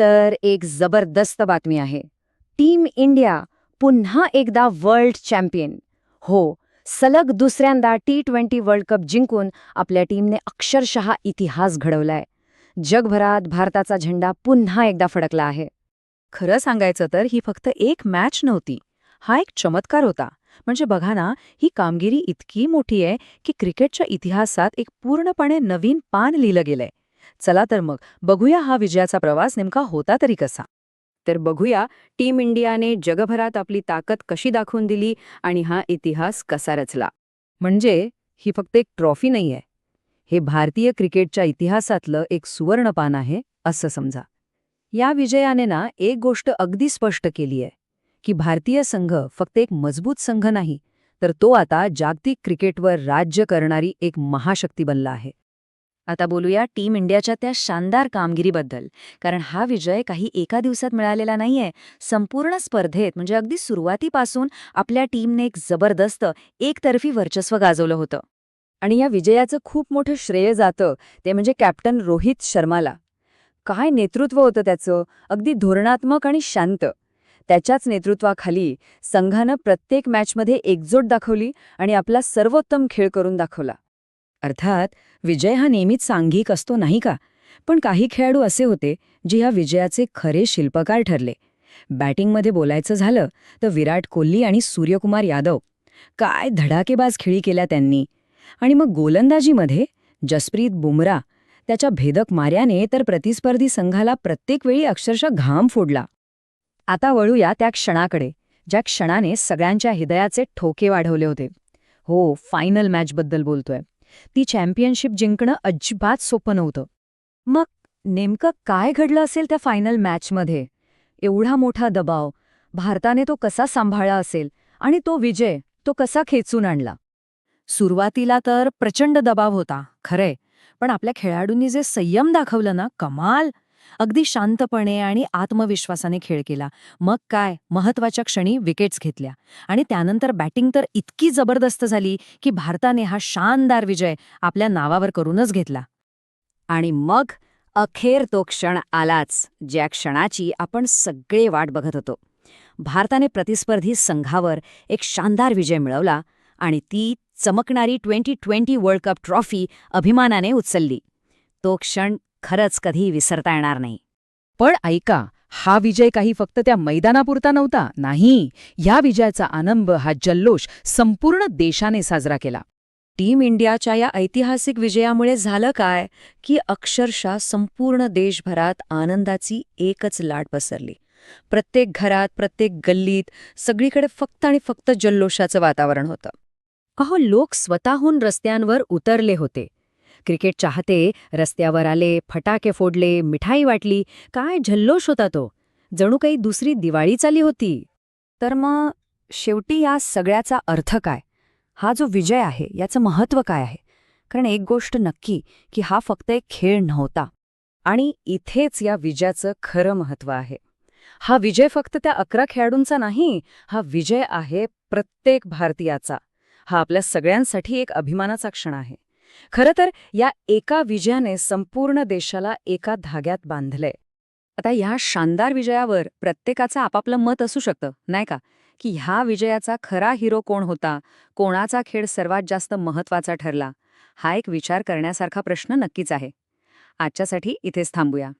तर एक जबरदस्त बातमी आहे. टीम इंडिया पुन्हा एकदा वर्ल्ड चॅम्पियन. हो, सलग दुसऱ्यांदा T20 वर्ल्ड कप जिंकून आपल्या टीमने अक्षरशः इतिहास घडवलाय. जगभरात भारताचा झेंडा पुन्हा एकदा फडकला आहे. खरं सांगायचं तर ही फक्त एक मॅच नव्हती. हा एक चमत्कार होता. म्हणजे बघा ना, ही कामगिरी इतकी मोठी आहे की क्रिकेटच्या इतिहासात एक पूर्णपणे नवीन पान लिहिलं गेलंय. चला तर मग बघूया हा विजयाचा प्रवास नेमका होता तरी कसा. तर बघूया टीम इंडियाने जगभरात आपली ताकद कशी दाखवून दिली आणि हा इतिहास कसा रचला. म्हणजे ही फक्त एक ट्रॉफी नाहीये. हे भारतीय क्रिकेटच्या इतिहासातलं एक सुवर्णपान आहे असं समजा. या विजयाने ना एक गोष्ट अगदी स्पष्ट केली आहे की भारतीय संघ फक्त एक मजबूत संघ नाही, तर तो आता जागतिक क्रिकेटवर राज्य करणारी एक महाशक्ती बनला आहे. आता बोलूया टीम इंडियाच्या त्या शानदार कामगिरीबद्दल, कारण हा विजय काही एका दिवसात मिळालेला नाहीये. संपूर्ण स्पर्धेत म्हणजे अगदी सुरुवातीपासून आपल्या टीमने एक जबरदस्त एकतर्फी वर्चस्व गाजवलं होतं. आणि या विजयाचं खूप मोठं श्रेय जातं ते म्हणजे कॅप्टन रोहित शर्माला. काय नेतृत्व होतं त्याचं, अगदी धोरणात्मक आणि शांत. त्याच्याच नेतृत्वाखाली संघानं प्रत्येक मॅचमध्ये एकजूट दाखवली आणि आपला सर्वोत्तम खेळ करून दाखवला. अर्थात विजय हा नेहमीच सांघिक असतो नाही का, पण काही खेळाडू असे होते जे या विजयाचे खरे शिल्पकार ठरले. बॅटिंगमध्ये बोलायचं झालं तर विराट कोहली आणि सूर्यकुमार यादव, काय धडाकेबाज खेळी केल्या त्यांनी. आणि मग गोलंदाजीमध्ये जसप्रीत बुमराह, त्याच्या भेदक मार्याने तर प्रतिस्पर्धी संघाला प्रत्येक वेळी अक्षरशः घाम फोडला. आता वळूया त्या क्षणाकडे, ज्या क्षणाने सगळ्यांच्या हृदयाचे ठोके वाढवले होते. हो, फायनल मॅचबद्दल बोलतोय. ती चॅम्पियनशिप जिंकणं अजिबात सोपं नव्हतं. मग नेमकं काय घडलं असेल त्या फायनल मॅचमध्ये? एवढा मोठा दबाव भारताने तो कसा सांभाळला असेल आणि तो विजय तो कसा खेचून आणला? सुरुवातीला तर प्रचंड दबाव होता खरे, पण आपल्या खेळाडूंनी जे संयम दाखवलं ना, कमाल. अगदी शांतपणे आणि आत्मविश्वासाने खेळ केला. मग काय, महत्वाच्या क्षणी विकेट्स घेतल्या आणि त्यानंतर बॅटिंग तर इतकी जबरदस्त झाली की भारताने हा शानदार विजय आपल्या नावावर करूनच घेतला. आणि मग अखेर तो क्षण आलाच, ज्या क्षणाची आपण सगळे वाट बघत होतो. भारताने प्रतिस्पर्धी संघावर एक शानदार विजय मिळवला आणि ती चमकणारी 2020 वर्ल्ड कप ट्रॉफी अभिमानाने उचलली. तो क्षण खरंच कधी विसरता येणार नाही. पण ऐका, हा विजय काही फक्त त्या मैदानापुरता नव्हता. नाही, या विजयाचा आनंद, हा जल्लोष संपूर्ण देशाने साजरा केला. टीम इंडियाच्या या ऐतिहासिक विजयामुळे झालं काय की अक्षरशः संपूर्ण देशभरात आनंदाची एकच लाट पसरली. प्रत्येक घरात, प्रत्येक गल्लीत, सगळीकडे फक्त आणि फक्त जल्लोषाचं वातावरण होतं. अहो, लोक स्वतःहून रस्त्यांवर उतरले होते. क्रिकेट चाहते रस्त्यावर आले, फटाके फोडले, मिठाई वाटली. काय जल्लोष होता तो, जणू काही दुसरी दिवाळी चाली होती. तर मग शेवटी या सगळ्याचा अर्थ काय? हा जो विजय आहे याचं महत्त्व काय आहे? कारण एक गोष्ट नक्की की हा फक्त एक खेळ नव्हता. आणि इथेच या विजयाचं खरं महत्त्व आहे. हा विजय फक्त त्या 11 खेळाडूंचा नाही, हा विजय आहे प्रत्येक भारतीयाचा. हा आपल्या सगळ्यांसाठी एक अभिमानाचा क्षण आहे. खरं तर या एका विजयाने संपूर्ण देशाला एका धाग्यात बांधलंय. आता ह्या शानदार विजयावर प्रत्येकाचं आपापलं मत असू शकतं, नाही का? की ह्या विजयाचा खरा हिरो कोण होता, कोणाचा खेळ सर्वात जास्त महत्त्वाचा ठरला, हा एक विचार करण्यासारखा प्रश्न नक्कीच आहे. आजच्यासाठी इथेच थांबूया.